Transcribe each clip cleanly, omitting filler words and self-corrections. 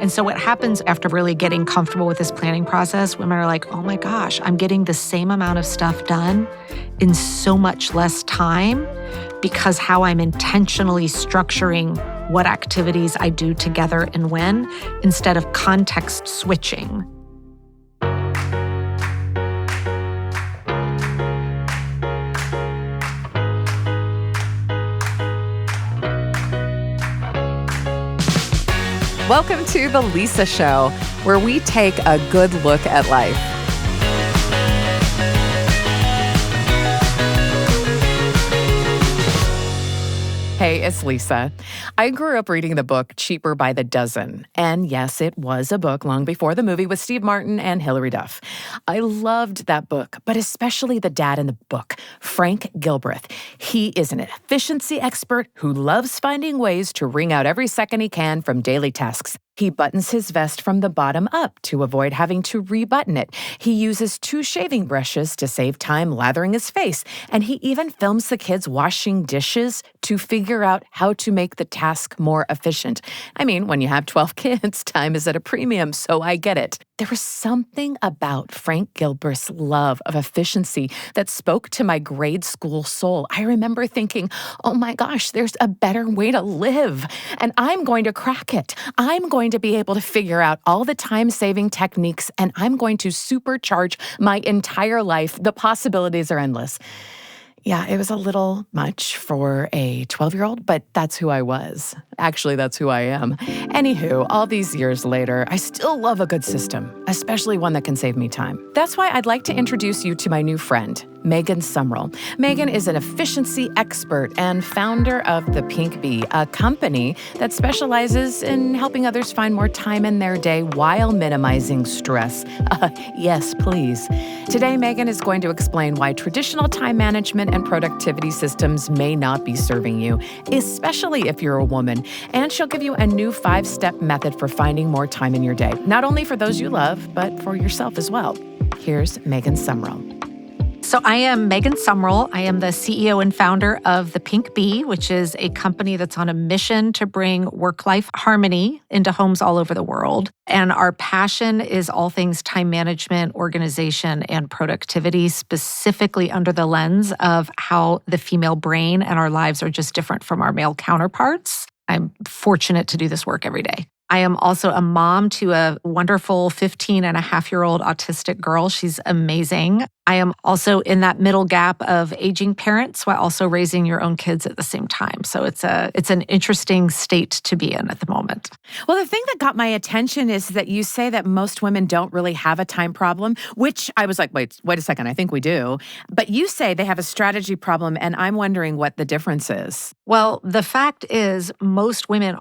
And so what happens after really getting comfortable with this planning process, women are like, oh my gosh, I'm getting the same amount of stuff done in so much less time because how I'm intentionally structuring what activities I do together and when, instead of context switching. Welcome to The Lisa Show, where we take a good look at life. Hey, it's Lisa. I grew up reading the book Cheaper by the Dozen. And yes, it was a book long before the movie with Steve Martin and Hilary Duff. I loved that book, but especially the dad in the book, Frank Gilbreth. He is an efficiency expert who loves finding ways to wring out every second he can from daily tasks. He buttons his vest from the bottom up to avoid having to rebutton it. He uses 2 shaving brushes to save time lathering his face. And he even films the kids washing dishes to figure out how to make the task more efficient. I mean, when you have 12 kids, time is at a premium, so I get it. There was something about Frank Gilbreth's love of efficiency that spoke to my grade school soul. I remember thinking, oh my gosh, there's a better way to live, and I'm going to crack it. I'm going to be able to figure out all the time-saving techniques, and I'm going to supercharge my entire life. The possibilities are endless. Yeah, it was a little much for a 12-year-old, but that's who I was. Actually, that's who I am. Anywho, all these years later, I still love a good system, especially one that can save me time. That's why I'd like to introduce you to my new friend, Megan Sumrell. Megan is an efficiency expert and founder of The Pink Bee, a company that specializes in helping others find more time in their day while minimizing stress. Yes, please. Today, Megan is going to explain why traditional time management and productivity systems may not be serving you, especially if you're a woman. And she'll give you a new 5-step method for finding more time in your day, not only for those you love, but for yourself as well. Here's Megan Sumrell. So I am Megan Sumrell. I am the CEO and founder of The Pink Bee, which is a company that's on a mission to bring work-life harmony into homes all over the world. And our passion is all things time management, organization, and productivity, specifically under the lens of how the female brain and our lives are just different from our male counterparts. I'm fortunate to do this work every day. I am also a mom to a wonderful 15-and-a-half-year-old autistic girl. She's amazing. I am also in that middle gap of aging parents while also raising your own kids at the same time. So it's an interesting state to be in at the moment. Well, the thing that got my attention is that you say that most women don't really have a time problem, which I was like, wait a second, I think we do. But you say they have a strategy problem, and I'm wondering what the difference is. Well, the fact is most women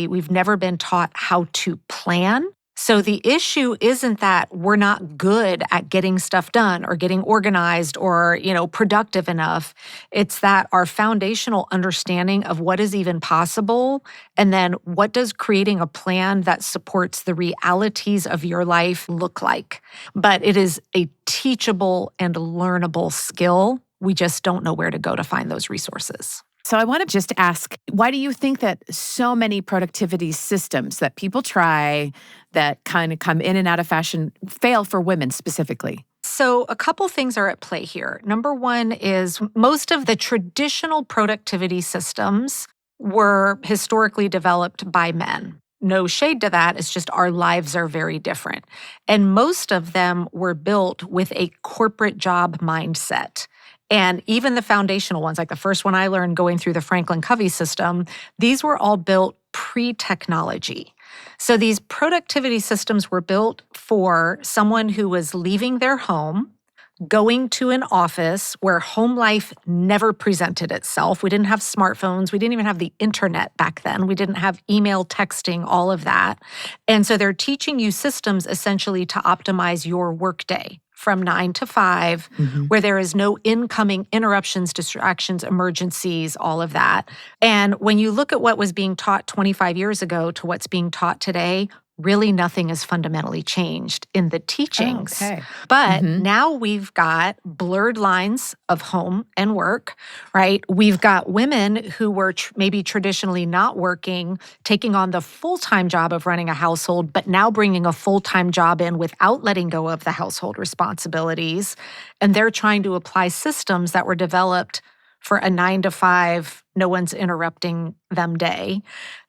we've never been taught how to plan. So the issue isn't that we're not good at getting stuff done or getting organized or, productive enough. It's that our foundational understanding of what is even possible, and then what does creating a plan that supports the realities of your life look like. But it is a teachable and learnable skill. We just don't know where to go to find those resources. So I want to just ask, why do you think that so many productivity systems that people try that kind of come in and out of fashion fail for women specifically? So a couple things are at play here. Number one is most of the traditional productivity systems were historically developed by men. No shade to that, it's just our lives are very different. And most of them were built with a corporate job mindset. And even the foundational ones, like the first one I learned going through the Franklin Covey system, these were all built pre-technology. So these productivity systems were built for someone who was leaving their home, going to an office where home life never presented itself. We didn't have smartphones. We didn't even have the internet back then. We didn't have email, texting, all of that. And so they're teaching you systems essentially to optimize your workday from 9 to 5, where there is no incoming interruptions, distractions, emergencies, all of that. And when you look at what was being taught 25 years ago to what's being taught today, really nothing is fundamentally changed in the Oh, teachings. okay. But Hmm. now we've got blurred lines of home and work, right? We've got women who were maybe traditionally not working, taking on the full-time job of running a household, but now bringing a full-time job in without letting go of the household responsibilities. And they're trying to apply systems that were developed for a 9 to 5, no one's interrupting them day.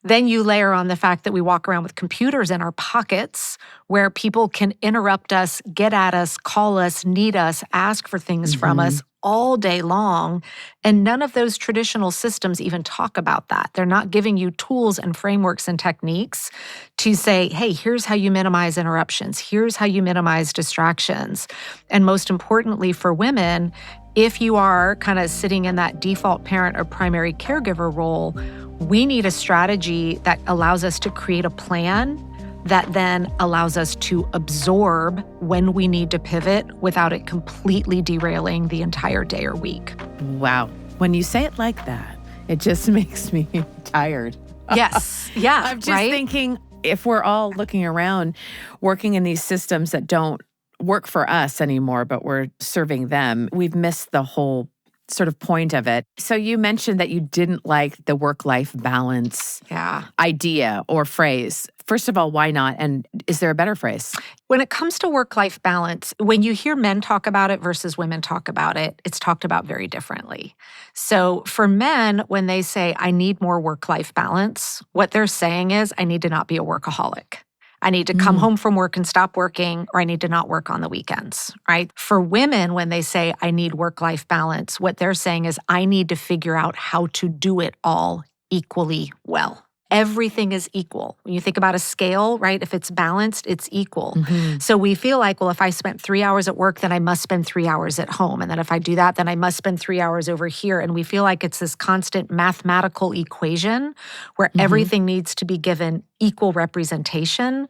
Then you layer on the fact that we walk around with computers in our pockets where people can interrupt us, get at us, call us, need us, ask for things from Hmm. us all day long. And none of those traditional systems even talk about that. They're not giving you tools and frameworks and techniques to say, hey, here's how you minimize interruptions. Here's how you minimize distractions. And most importantly for women, if you are kind of sitting in that default parent or primary caregiver role, we need a strategy that allows us to create a plan that then allows us to absorb when we need to pivot without it completely derailing the entire day or week. Wow. When you say it like that, it just makes me tired. Yes. Yeah. I'm just right? thinking if we're all looking around working in these systems that don't work for us anymore, but we're serving them, we've missed the whole sort of point of it. So you mentioned that you didn't like the work-life balance Yeah. idea or phrase. First of all, why not? And is there a better phrase? When it comes to work-life balance, when you hear men talk about it versus women talk about it, it's talked about very differently. So for men, when they say, I need more work-life balance, what they're saying is, I need to not be a workaholic. I need to come Mm. home from work and stop working, or I need to not work on the weekends, right? For women, when they say, I need work-life balance, what they're saying is, I need to figure out how to do it all equally well. Everything is equal. When you think about a scale, right? If it's balanced, it's equal. Mhm. So we feel like, well, if I spent 3 hours at work, then I must spend 3 hours at home. And then if I do that, then I must spend 3 hours over here. And we feel like it's this constant mathematical equation where Mhm. everything needs to be given equal representation.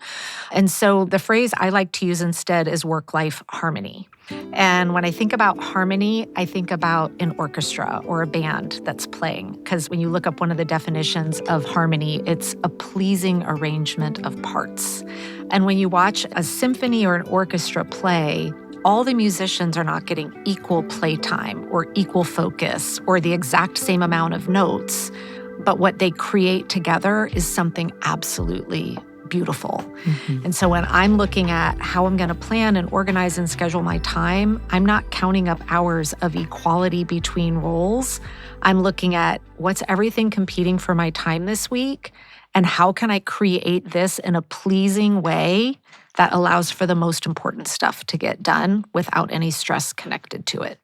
And so the phrase I like to use instead is work-life harmony. And when I think about harmony, I think about an orchestra or a band that's playing. Because when you look up one of the definitions of harmony, it's a pleasing arrangement of parts. And when you watch a symphony or an orchestra play, all the musicians are not getting equal playtime or equal focus or the exact same amount of notes. But what they create together is something absolutely beautiful. Mhm. And so when I'm looking at how I'm going to plan and organize and schedule my time, I'm not counting up hours of equality between roles. I'm looking at what's everything competing for my time this week and how can I create this in a pleasing way that allows for the most important stuff to get done without any stress connected to it.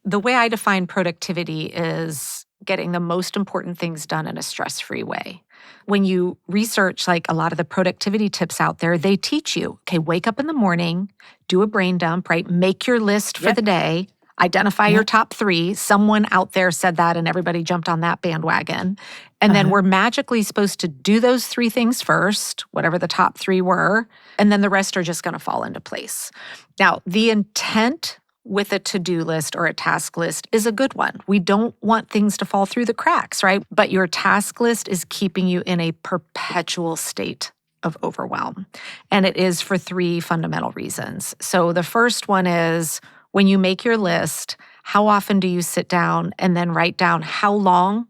The way I define productivity is getting the most important things done in a stress-free way. When you research like a lot of the productivity tips out there, they teach you, okay, wake up in the morning, do a brain dump, right? Make your list for Yep. the day, identify your Yep. top 3. Someone out there said that and everybody jumped on that bandwagon. And then Uh-huh. we're magically supposed to do those 3 things first, whatever the top 3 were, and then the rest are just going to fall into place. Now, the intent with a to-do list or a task list is a good one. We don't want things to fall through the cracks, right? But your task list is keeping you in a perpetual state of overwhelm. And it is for 3 fundamental reasons. So the first one is when you make your list, how often do you sit down and then write down how long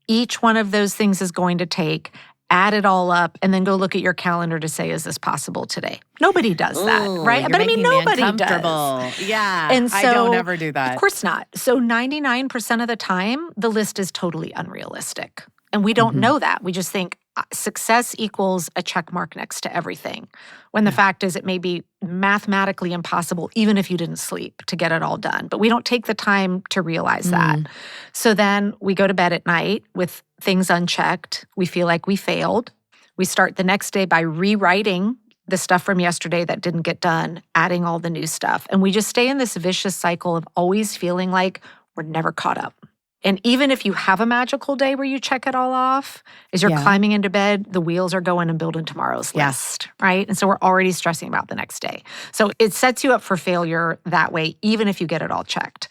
each one of those things is going to take, add it all up, and then go look at your calendar to say, is this possible today? Nobody does that, Oh, right? you're But I mean, making me nobody does. uncomfortable. Yeah, And I don't so, ever do of that. course not. So 99% of the time, the list is totally unrealistic. And we don't Mhm. know that. We just think success equals a check mark next to everything. When the Yeah. fact is, it may be mathematically impossible, even if you didn't sleep, to get it all done. But we don't take the time to realize that. Mm. So then we go to bed at night with things unchecked. We feel like we failed. We start the next day by rewriting the stuff from yesterday that didn't get done, adding all the new stuff. And we just stay in this vicious cycle of always feeling like we're never caught up. And even if you have a magical day where you check it all off, as you're Yeah. climbing into bed, the wheels are going and building tomorrow's Yeah. list, right? And so we're already stressing about the next day. So it sets you up for failure that way, even if you get it all checked.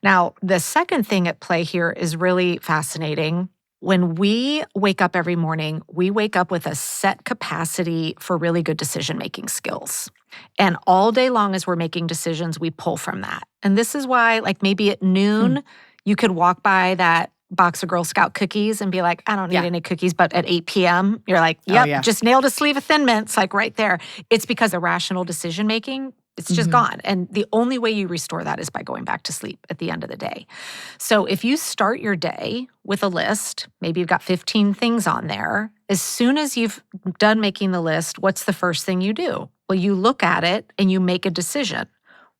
Now, the second thing at play here is really fascinating. When we wake up every morning, we wake up with a set capacity for really good decision-making skills. And all day long as we're making decisions, we pull from that. And this is why, like maybe at Hmm. noon, you could walk by that box of Girl Scout cookies and be like, I don't need Yeah. any cookies. But at 8 p.m., you're like, Oh, yep, yeah. just nailed a sleeve of Thin Mints, like right there. It's because irrational decision-making, it's just Hmm. gone. And the only way you restore that is by going back to sleep at the end of the day. So if you start your day with a list, maybe you've got 15 things on there, as soon as you've done making the list, what's the first thing you do? Well, you look at it and you make a decision.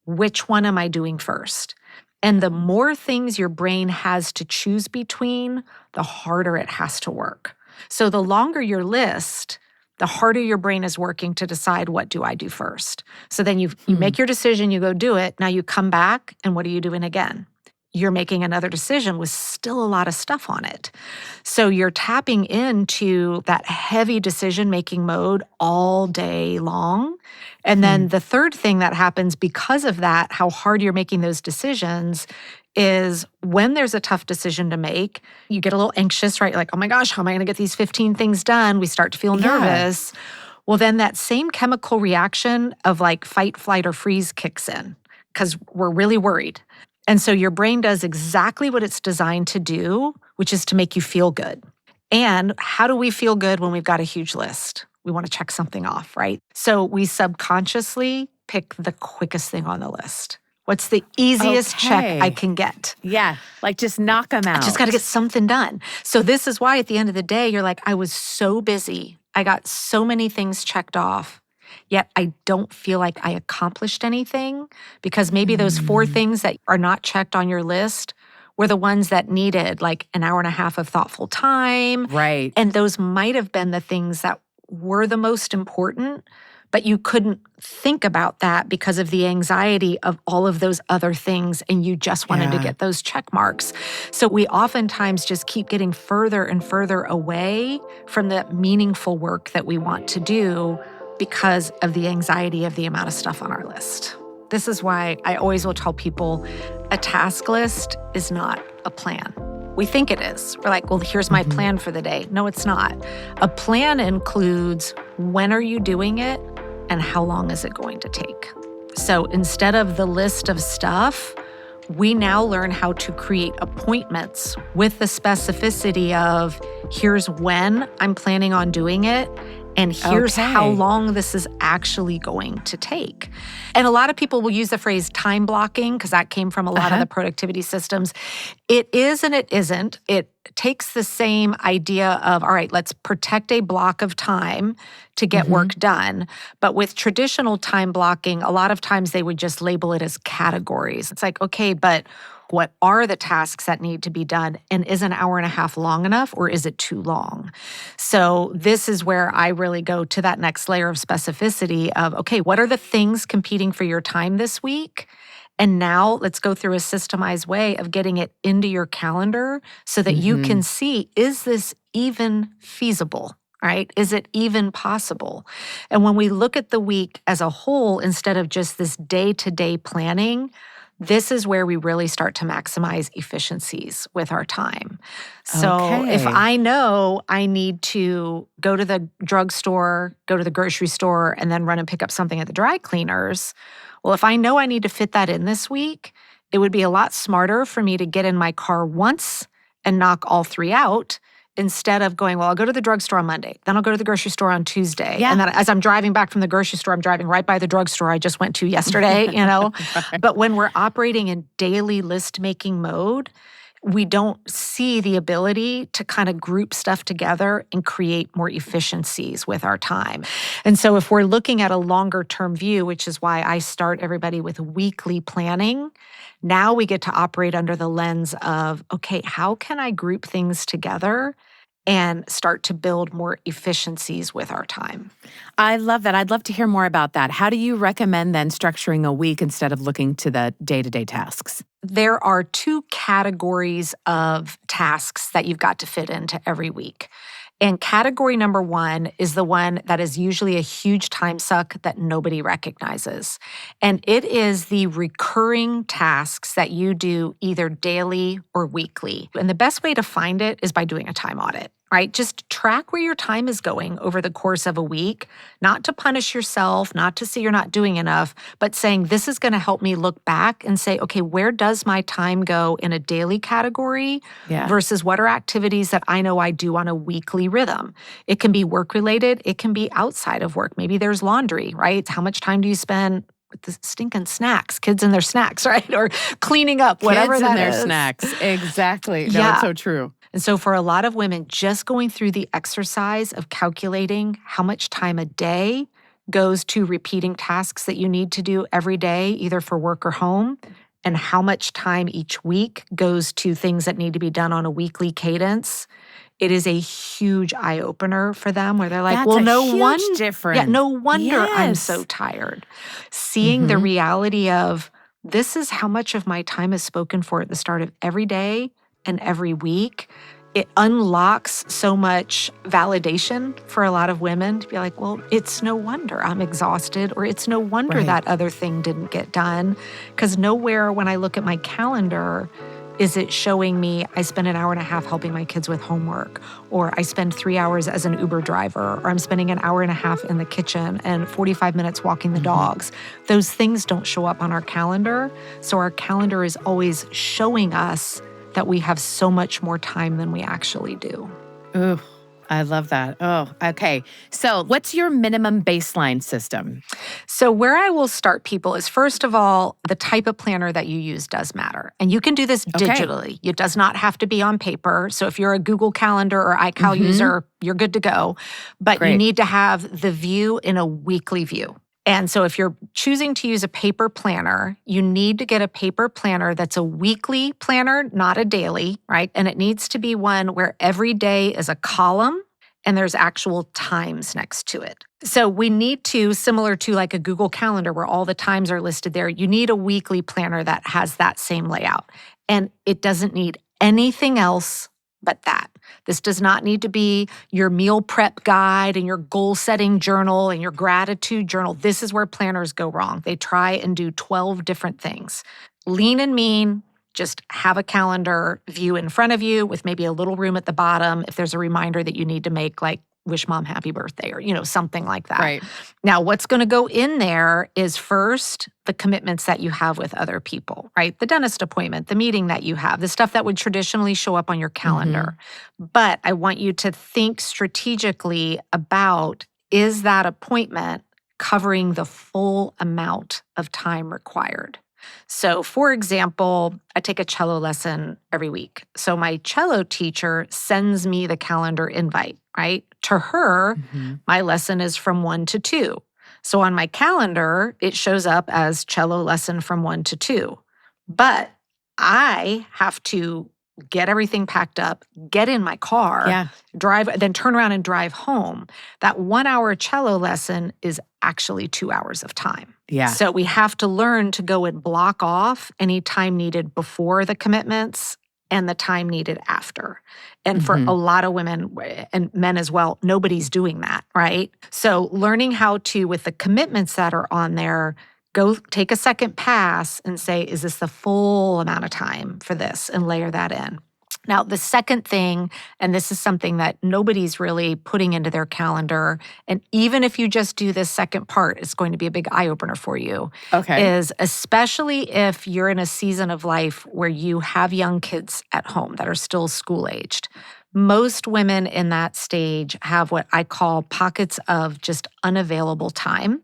Which one am I doing first? And the more things your brain has to choose between, the harder it has to work. So the longer your list, the harder your brain is working to decide what do I do first. So then you Hmm. make your decision, you go do it. Now you come back and what are you doing again? You're making another decision with still a lot of stuff on it. So you're tapping into that heavy decision-making mode all day long. And Hmm. then the third thing that happens because of that, how hard you're making those decisions, is when there's a tough decision to make, you get a little anxious, right? You're like, oh my gosh, how am I going to get these 15 things done? We start to feel Yeah. nervous. Well, then that same chemical reaction of like fight, flight, or freeze kicks in because we're really worried. And so your brain does exactly what it's designed to do, which is to make you feel good. And how do we feel good when we've got a huge list? We want to check something off, right? So we subconsciously pick the quickest thing on the list. What's the easiest check I Okay. can get? Yeah. Like just knock them I just got to get out. something done. So this is why at the end of the day, you're like, I was so busy. I got so many things checked off, yet I don't feel like I accomplished anything because maybe those four Hmm. things that are not checked on your list were the ones that needed like an hour and a half of thoughtful time. Right. And those might have been the things that were the most important, but you couldn't think about that because of the anxiety of all of those other things. And you just wanted to Yeah. get those check marks. So we oftentimes just keep getting further and further away from the meaningful work that we want to do because of the anxiety of the amount of stuff on our list. This is why I always will tell people a task list is not a plan. We think it is. We're like, well, here's my Hmm. plan for the day. No, it's not. A plan includes when are you doing it and how long is it going to take. So instead of the list of stuff, we now learn how to create appointments with the specificity of here's when I'm planning on doing it, and here's how Okay. long this is actually going to take. And a lot of people will use the phrase time blocking because that came from a lot of Uh-huh. the productivity systems. It is and it isn't. It takes the same idea of, all right, let's protect a block of time to get Hmm. work done. But with traditional time blocking, a lot of times they would just label it as categories. It's like, okay, but what are the tasks that need to be done? And is an hour and a half long enough or is it too long? So this is where I really go to that next layer of specificity of, okay, what are the things competing for your time this week? And now let's go through a systemized way of getting it into your calendar so that you Hmm. can see, is this even feasible? Right? Is it even possible? And when we look at the week as a whole, instead of just this day to day planning, this is where we really start to maximize efficiencies with our time. So if Okay. I know I need to go to the drugstore, go to the grocery store, and then run and pick up something at the dry cleaners, well, if I know I need to fit that in this week, it would be a lot smarter for me to get in my car once and knock all three out instead of going, well, I'll go to the drugstore on Monday, then I'll go to the grocery store on Tuesday. And Yeah. then as I'm driving back from the grocery store, I'm driving right by the drugstore I just went to yesterday, you know? Right. But when we're operating in daily list making mode, we don't see the ability to kind of group stuff together and create more efficiencies with our time. And so if we're looking at a longer term view, which is why I start everybody with weekly planning, now we get to operate under the lens of, okay, how can I group things together and start to build more efficiencies with our time? I love that. I'd love to hear more about that. How do you recommend then structuring a week instead of looking to the day-to-day tasks? There are two categories of tasks that you've got to fit into every week. And category number 1 is the one that is usually a huge time suck that nobody recognizes. And it is the recurring tasks that you do either daily or weekly. And the best way to find it is by doing a time audit, right? Just track where your time is going over the course of a week, not to punish yourself, not to say you're not doing enough, but saying this is going to help me look back and say, okay, where does my time go in a daily category Yeah. versus what are activities that I know I do on a weekly rhythm? It can be work related, it can be outside of work. Maybe there's laundry, right? How much time do you spend with the stinking snacks, kids and their snacks, right? Or cleaning up, whatever Kids that and their is. snacks. Exactly. No, it's Yeah. so true. And so for a lot of women, just going through the exercise of calculating how much time a day goes to repeating tasks that you need to do every day, either for work or home, and how much time each week goes to things that need to be done on a weekly cadence, it is a huge eye opener for them where they're like, That's well, a huge difference. no wonder I'm so Yes. tired. Seeing the Mhm. reality of this is how much of my time is spoken for at the start of every day and every week. It unlocks so much validation for a lot of women to be like, well, it's no wonder I'm exhausted, or it's no wonder Right. that other thing didn't get done. Because nowhere when I look at my calendar is it showing me I spend an hour and a half helping my kids with homework, or I spend 3 hours as an Uber driver, or I'm spending an hour and a half in the kitchen and 45 minutes walking the Mhm. dogs. Those things don't show up on our calendar. So our calendar is always showing us that we have so much more time than we actually do. Ooh, I love that. Oh, okay. So, what's your minimum baseline system? So, where I will start people is first of all, the type of planner that you use does matter. And you can do this Okay. digitally. It does not have to be on paper. So, if you're a Google Calendar or iCal Mhm. user, you're good to go. But you Great. need to have the view in a weekly view. And so, if you're choosing to use a paper planner, you need to get a paper planner that's a weekly planner, not a daily, right? And it needs to be one where every day is a column and there's actual times next to it. So we need to, similar to like a Google Calendar where all the times are listed there, you need a weekly planner that has that same layout. And it doesn't need anything else but that. This does not need to be your meal prep guide and your goal setting journal and your gratitude journal. This is where planners go wrong. They try and do 12 different things. Lean and mean, just have a calendar view in front of you with maybe a little room at the bottom if there's a reminder that you need to make, like wish mom happy birthday or, something like that. Right. Now, what's going to go in there is first the commitments that you have with other people, right? The dentist appointment, the meeting that you have, the stuff that would traditionally show up on your calendar. Mhm. But I want you to think strategically about, is that appointment covering the full amount of time required? So, for example, I take a cello lesson every week. So, my cello teacher sends me the calendar invite, right? To her, Mhm. my lesson is from 1 to 2. So, on my calendar, it shows up as cello lesson from 1 to 2. But I have to get everything packed up, get in my car, Yeah. drive, then turn around and drive home. That 1 hour cello lesson is actually 2 hours of time. Yeah. So we have to learn to go and block off any time needed before the commitments and the time needed after. And for a Mhm. lot of women and men as well, nobody's doing that, right? So learning how to, with the commitments that are on there, go take a second pass and say, is this the full amount of time for this? And layer that in. Now, the second thing, and this is something that nobody's really putting into their calendar, and even if you just do this second part, it's going to be a big eye opener for you, Okay. is especially if you're in a season of life where you have young kids at home that are still school aged. Most women in that stage have what I call pockets of just unavailable time,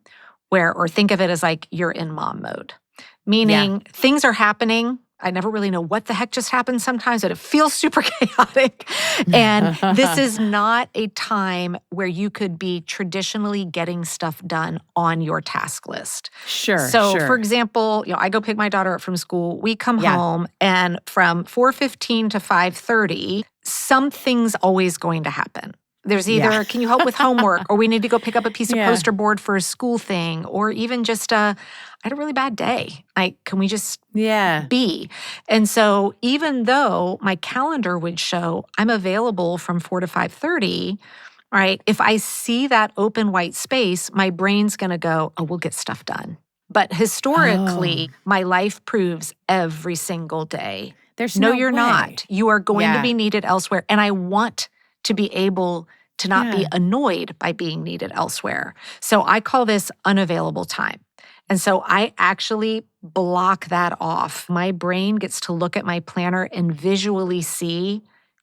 where, or think of it as like you're in mom mode, Yeah. meaning things are happening. I never really know what the heck just happened sometimes, but it feels super chaotic. And this is not a time where you could be traditionally getting stuff done on your task list. Sure, So, for sure. example, I go pick my daughter up from school. We come Yeah. home, and from 4:15 to 5:30, something's always going to happen. There's Yeah. either, can you help with homework? Or we need to go pick up a piece of Yeah. poster board for a school thing. Or even just I had a really bad day. Like, can we just Yeah. be? And so even though my calendar would show I'm available from 4 to 5:30, right? If I see that open white space, my brain's going to go, oh, we'll get stuff done. But Oh, historically, my life proves every single day, there's no, no you're way. not. You are going to Yeah. be needed elsewhere. And I want to be able to not be Yeah. annoyed by being needed elsewhere. So I call this unavailable time. And so I actually block that off. My brain gets to look at my planner and visually see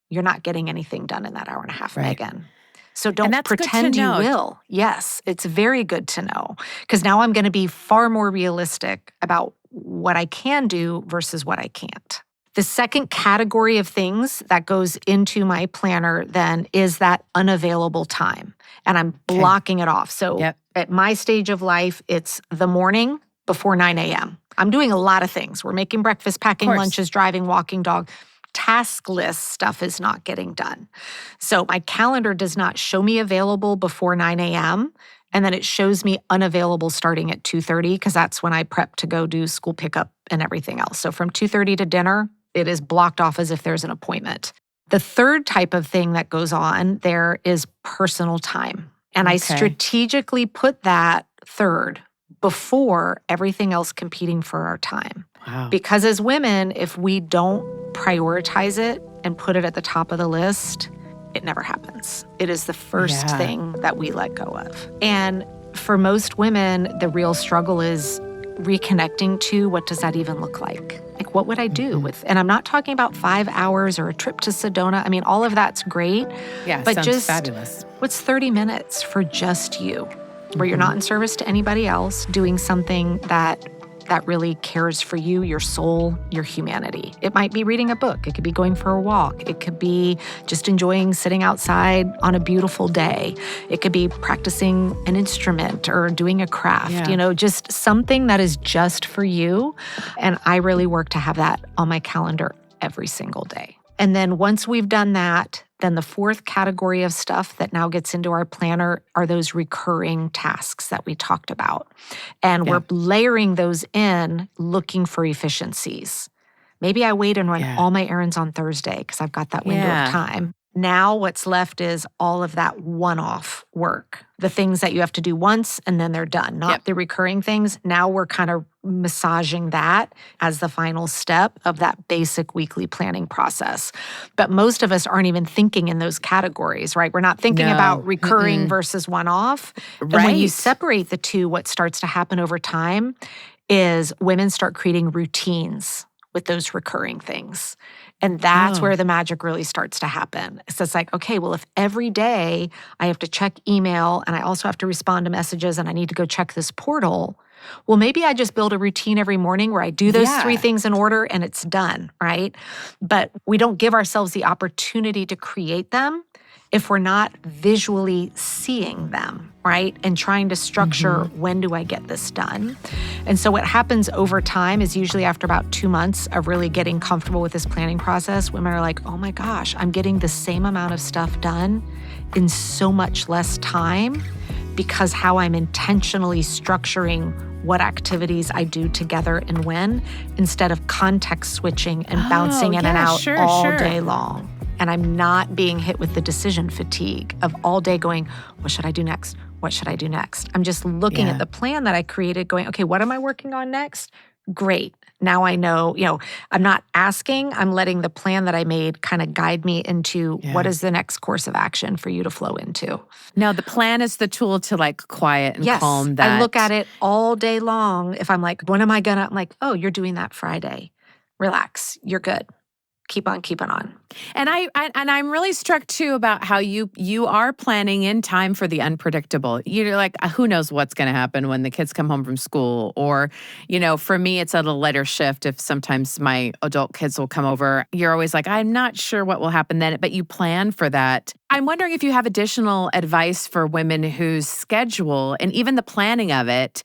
you're not getting anything done in that hour and a half, Right. Megan. So And don't that's good to pretend you know. will. Yes, it's very good to know because now I'm going to be far more realistic about what I can do versus what I can't. The second category of things that goes into my planner then is that unavailable time, and I'm Okay. blocking it off. So Yep. at my stage of life, it's the morning before 9 a.m. I'm doing a lot of things. We're making breakfast, Of packing course. lunches, driving, walking dog. Task list stuff is not getting done. So my calendar does not show me available before 9 a.m. And then it shows me unavailable starting at 2:30 because that's when I prep to go do school pickup and everything else. So from 2:30 to dinner, it is blocked off as if there's an appointment. The third type of thing that goes on there is personal time. And I Okay. strategically put that third before everything else competing for our time. Wow. Because as women, if we don't prioritize it and put it at the top of the list, it never happens. It is the first Yeah. thing that we let go of. And for most women, the real struggle is reconnecting to what does that even look like? Like, what would I do Mhm. with, and I'm not talking about 5 hours or a trip to Sedona. I mean, all of that's great, Yeah, but sounds just fabulous. what's 30 minutes for just you, where you're not Mhm. in service to anybody else, doing something that really cares for you, your soul, your humanity. It might be reading a book. It could be going for a walk. It could be just enjoying sitting outside on a beautiful day. It could be practicing an instrument or doing a craft, Yeah. just something that is just for you. And I really work to have that on my calendar every single day. And then once we've done that, then the fourth category of stuff that now gets into our planner are those recurring tasks that we talked about. And Yeah. we're layering those in looking for efficiencies. Maybe I wait and run Yeah. all my errands on Thursday because I've got that window of Yeah. time. Now, what's left is all of that one off work, the things that you have to do once and then they're done, not Yep. the recurring things. Now we're kind of massaging that as the final step of that basic weekly planning process. But most of us aren't even thinking in those categories, right? We're not thinking No. about recurring Mm-mm. versus one off. And when you Right. separate the two, what starts to happen over time is women start creating routines with those recurring things. And that's Oh. where the magic really starts to happen. So it's like, okay, well, if every day I have to check email and I also have to respond to messages and I need to go check this portal, well, maybe I just build a routine every morning where I do those three Yeah. things in order and it's done, right? But we don't give ourselves the opportunity to create them if we're not visually seeing them, right? And trying to structure, Mhm. when do I get this done? And so what happens over time is usually after about 2 months of really getting comfortable with this planning process, women are like, oh my gosh, I'm getting the same amount of stuff done in so much less time because how I'm intentionally structuring what activities I do together and when, instead of context switching and bouncing Oh, in and yeah, out sure, all sure. day long. And I'm not being hit with the decision fatigue of all day going, what should I do next? What should I do next? I'm just looking Yeah. at the plan that I created going, okay, what am I working on next? Great. Now I know, I'm not asking, I'm letting the plan that I made kind of guide me into what Yeah. is the next course of action for you to flow into. Now, the plan is the tool to like quiet and Yes, calm I look that. at it all day long. If I'm like, when am I gonna? I'm like, oh, you're doing that Friday. Relax, you're good. Keep on keeping on. And I'm really struck too about how you are planning in time for the unpredictable. You're like, who knows what's going to happen when the kids come home from school, or for me it's at a later shift. If sometimes my adult kids will come over, you're always like, I'm not sure what will happen then, but you plan for that. I'm wondering if you have additional advice for women whose schedule and even the planning of it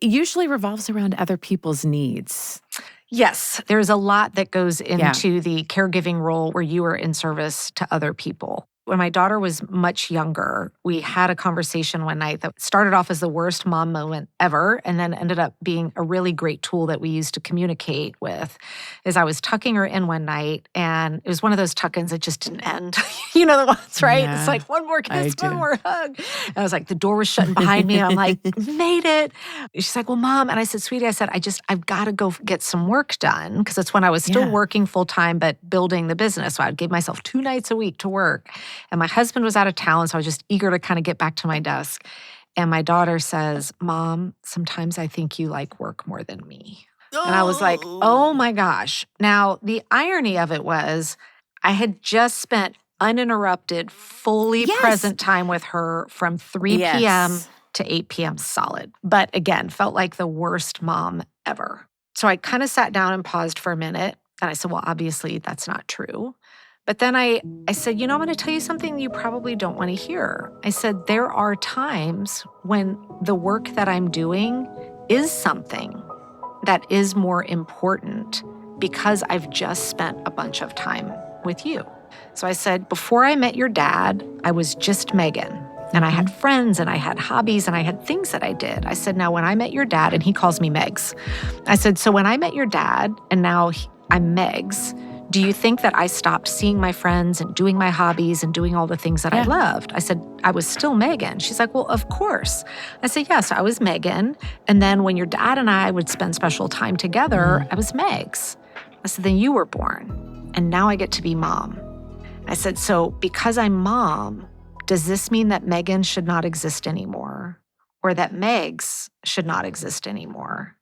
usually revolves around other people's needs. Yes, there's a lot that goes Yeah. into the caregiving role where you are in service to other people. When my daughter was much younger, we had a conversation one night that started off as the worst mom moment ever and then ended up being a really great tool that we used to communicate with. Is I was tucking her in one night, and it was one of those tuck-ins that just didn't end. You know the ones, right? It's Yeah, like one more I kiss, one do. more hug. And I was like, the door was shutting behind me, and I'm like, made it. She's like, well, Mom. And I said, sweetie, I've got to go get some work done, because it's when I was still Yeah. working full time, but building the business. So I'd give myself 2 nights a week to work. And my husband was out of town, so I was just eager to kind of get back to my desk. And my daughter says, Mom, sometimes I think you like work more than me. And I was like, oh Oh. my gosh. Now, the irony of it was I had just spent uninterrupted, fully Yes. present time with her from 3 p.m. Yes. to 8 p.m. solid. But again, felt like the worst mom ever. So I kind of sat down and paused for a minute. And I said, well, obviously that's not true. But then I said, I'm going to tell you something you probably don't want to hear. I said, there are times when the work that I'm doing is something that is more important because I've just spent a bunch of time with you. So I said, before I met your dad, I was just Megan. And I had Mhm. friends and I had hobbies and I had things that I did. I said, now when I met your dad, and he calls me Megs. I said, so when I met your dad and now I'm Megs, do you think that I stopped seeing my friends and doing my hobbies and doing all the things that I Yeah. loved? I said, I was still Megan. She's like, well, of course. I said, yes, I was Megan. And then when your dad and I would spend special time together, Mhm. I was Megs. I said, then you were born. And now I get to be mom. I said, so because I'm mom, does this mean that Megan should not exist anymore? Or that Megs should not exist anymore?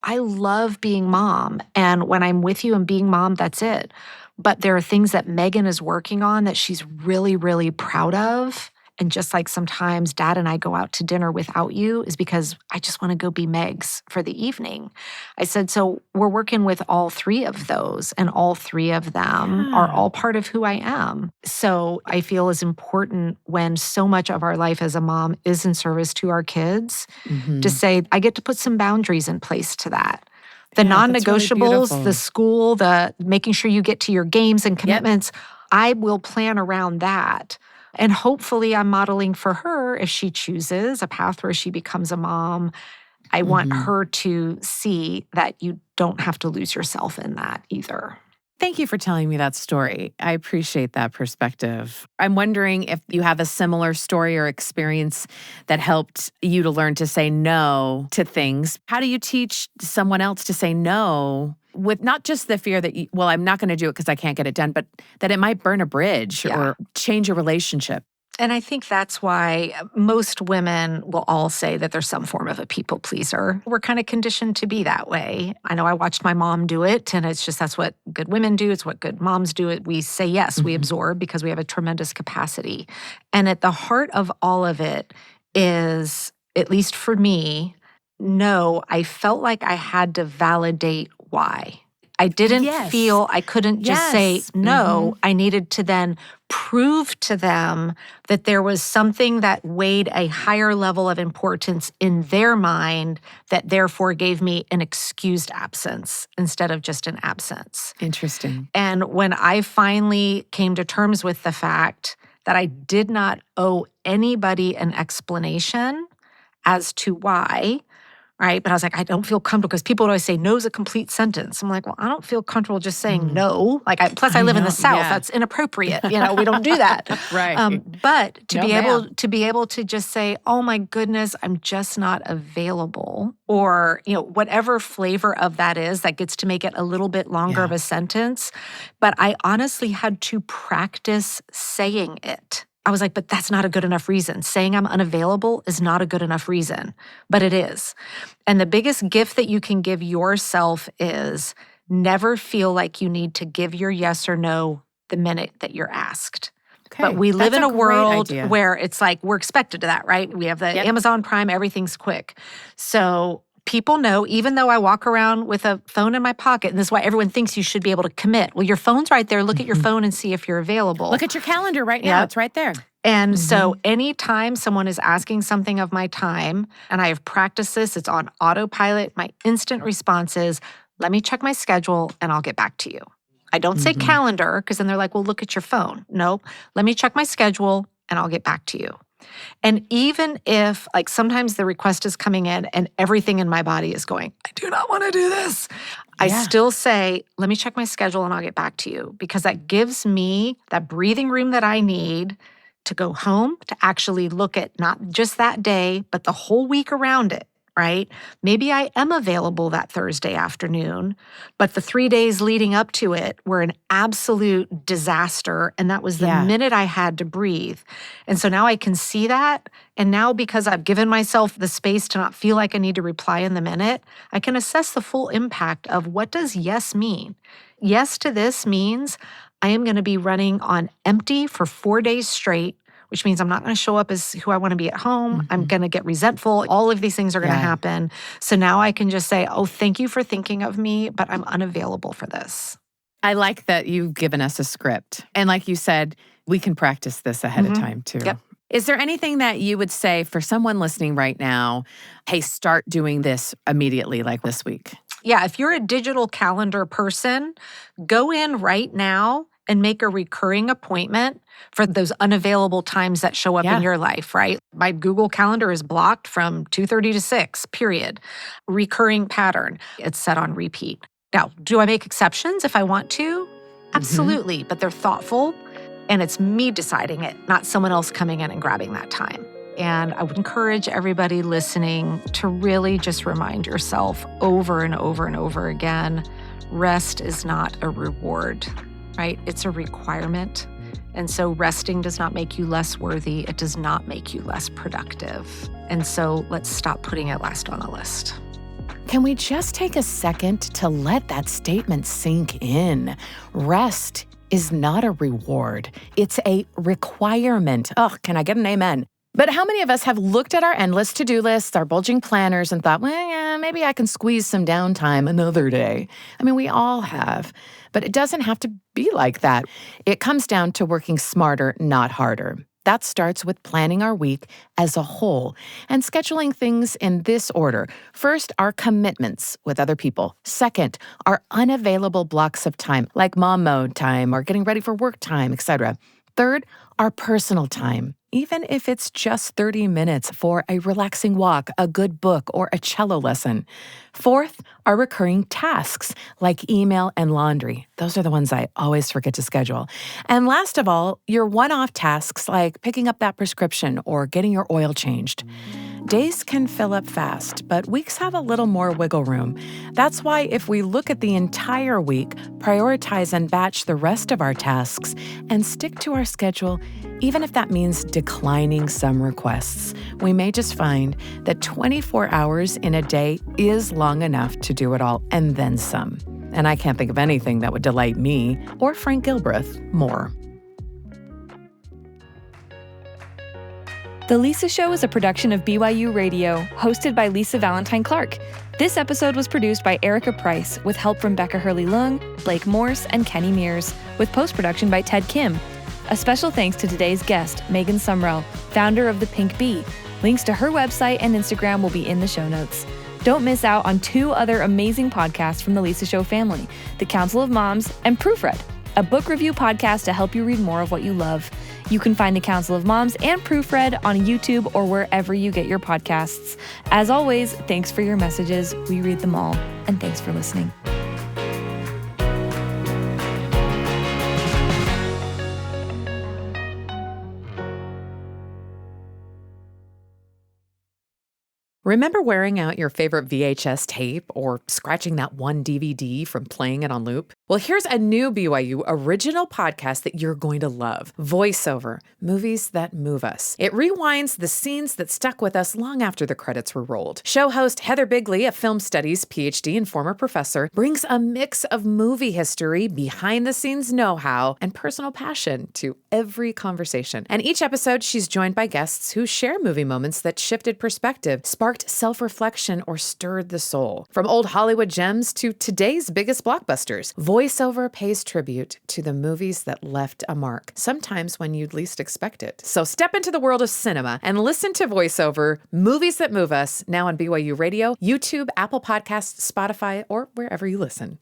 I love being mom. And when I'm with you and being mom, that's it. But there are things that Megan is working on that she's really, really proud of. And just like sometimes dad and I go out to dinner without you is because I just want to go be Megs for the evening. I said, so we're working with all 3 of those, and all 3 of them are Yeah. all part of who I am. So I feel is important when so much of our life as a mom is in service to our kids to Mhm. say, I get to put some boundaries in place to that. The Yeah, that's really non-negotiables, the beautiful. school, the making sure you get to your games and Yep. commitments, I will plan around that. And hopefully I'm modeling for her, if she chooses a path where she becomes a mom, I want Mhm. her to see that you don't have to lose yourself in that either. Thank you for telling me that story. I appreciate that perspective. I'm wondering if you have a similar story or experience that helped you to learn to say no to things. How do you teach someone else to say no with not just the fear that, well, I'm not going to do it because I can't get it done, but that it might burn a bridge Yeah. or change a relationship? And I think that's why most women will all say that there's some form of a people pleaser. We're kind of conditioned to be that way. I know I watched my mom do it, and it's just that's what good women do. It's what good moms do. We say yes, we Mhm. absorb because we have a tremendous capacity. And at the heart of all of it is, at least for me, no, I felt like I had to validate why. I didn't Yes. feel I couldn't just say Yes. no. Mhm. I needed to then prove to them that there was something that weighed a higher level of importance in their mind that therefore gave me an excused absence instead of just an absence. Interesting. And when I finally came to terms with the fact that I did not owe anybody an explanation as to why, right? But I was like, I don't feel comfortable because people would always say no is a complete sentence. I'm like, well, I don't feel comfortable just saying Mm. no. Plus I I live in the know. South. Yeah. That's inappropriate. We don't do that. Right. But to No, be able ma'am. to be able to just say, oh my goodness, I'm just not available, or whatever flavor of that is, that gets to make it a little bit longer of Yeah. a sentence. But I honestly had to practice saying it. I was like, but that's not a good enough reason. Saying I'm unavailable is not a good enough reason, but it is. And the biggest gift that you can give yourself is never feel like you need to give your yes or no the minute that you're asked. But Okay. we live That's in a a great world idea. where it's like we're expected to that, right? We have the Yep. Amazon Prime, everything's quick. So people know, even though I walk around with a phone in my pocket, and this is why everyone thinks you should be able to commit. Well, your phone's right there. Look at your Mhm. phone and see if you're available. Look at your calendar right now. Yep. It's right there. And so Mhm. anytime someone is asking something of my time, and I have practiced this, it's on autopilot, my instant response is, let me check my schedule and I'll get back to you. I don't say Mhm. calendar because then they're like, well, look at your phone. No, let me check my schedule and I'll get back to you. And even if, like, sometimes the request is coming in and everything in my body is going, I do not want to do this. I Yeah. still say, let me check my schedule and I'll get back to you because that gives me that breathing room that I need to go home to actually look at not just that day, but the whole week around it, right? Maybe I am available that Thursday afternoon, but the 3 days leading up to it were an absolute disaster. And that was the Yeah. minute I had to breathe. And so now I can see that. And now, because I've given myself the space to not feel like I need to reply in the minute, I can assess the full impact of what does yes mean? Yes to this means I am going to be running on empty for 4 days straight, which means I'm not going to show up as who I want to be at home. I'm Mhm. going to get resentful. All of these things are going to Yeah. happen. So now I can just say, oh, thank you for thinking of me, but I'm unavailable for this. I like that you've given us a script. And like you said, we can practice this ahead of Mhm. time too. Yep. Is there anything that you would say for someone listening right now, hey, start doing this immediately, like this week? Yeah, if you're a digital calendar person, go in right now and make a recurring appointment for those unavailable times that show up in Yeah. your life, right? My Google Calendar is blocked from 2:30 to 6, period. Recurring pattern. It's set on repeat. Now, do I make exceptions if I want to? Mhm. Absolutely, but they're thoughtful and it's me deciding it, not someone else coming in and grabbing that time. And I would encourage everybody listening to really just remind yourself over and over and over again, rest is not a reward, right? It's a requirement. And so resting does not make you less worthy. It does not make you less productive. And so let's stop putting it last on the list. Can we just take a second to let that statement sink in? Rest is not a reward, it's a requirement. Oh, can I get an amen? But how many of us have looked at our endless to do lists, our bulging planners, and thought, well, yeah, maybe I can squeeze some downtime another day? I mean, we all have. But it doesn't have to be like that. It comes down to working smarter, not harder. That starts with planning our week as a whole and scheduling things in this order. First, our commitments with other people. Second, our unavailable blocks of time, like mom mode time or getting ready for work time, etc. Third, our personal time, even if it's just 30 minutes for a relaxing walk, a good book, or a cello lesson. Fourth, our recurring tasks like email and laundry. Those are the ones I always forget to schedule. And last of all, your one-off tasks like picking up that prescription or getting your oil changed. Days can fill up fast, but weeks have a little more wiggle room. That's why if we look at the entire week, prioritize and batch the rest of our tasks, and stick to our schedule, even if that means declining some requests, we may just find that 24 hours in a day is long enough to do it all and then some. And I can't think of anything that would delight me or Frank Gilbreth more. The Lisa Show is a production of BYU Radio, hosted by Lisa Valentine Clark. This episode was produced by Erica Price, with help from Becca Hurley-Lung, Blake Morse, and Kenny Mears, with post-production by Ted Kim. A special thanks to today's guest, Megan Sumrell, founder of The Pink Bee. Links to her website and Instagram will be in the show notes. Don't miss out on 2 other amazing podcasts from the Lisa Show family, The Council of Moms and Proofread, a book review podcast to help you read more of what you love. You can find The Council of Moms and Proofread on YouTube or wherever you get your podcasts. As always, thanks for your messages. We read them all. And thanks for listening. Remember wearing out your favorite VHS tape or scratching that one DVD from playing it on loop? Well, here's a new BYU original podcast that you're going to love. Voiceover, Movies That Move Us. It rewinds the scenes that stuck with us long after the credits were rolled. Show host Heather Bigley, a film studies PhD and former professor, brings a mix of movie history, behind-the-scenes know-how, and personal passion to every conversation. And each episode, she's joined by guests who share movie moments that shifted perspective, sparked self-reflection, or stirred the soul. From old Hollywood gems to today's biggest blockbusters, Voiceover pays tribute to the movies that left a mark, sometimes when you'd least expect it. So step into the world of cinema and listen to Voiceover, Movies That Move Us, now on BYU Radio, YouTube, Apple Podcasts, Spotify, or wherever you listen.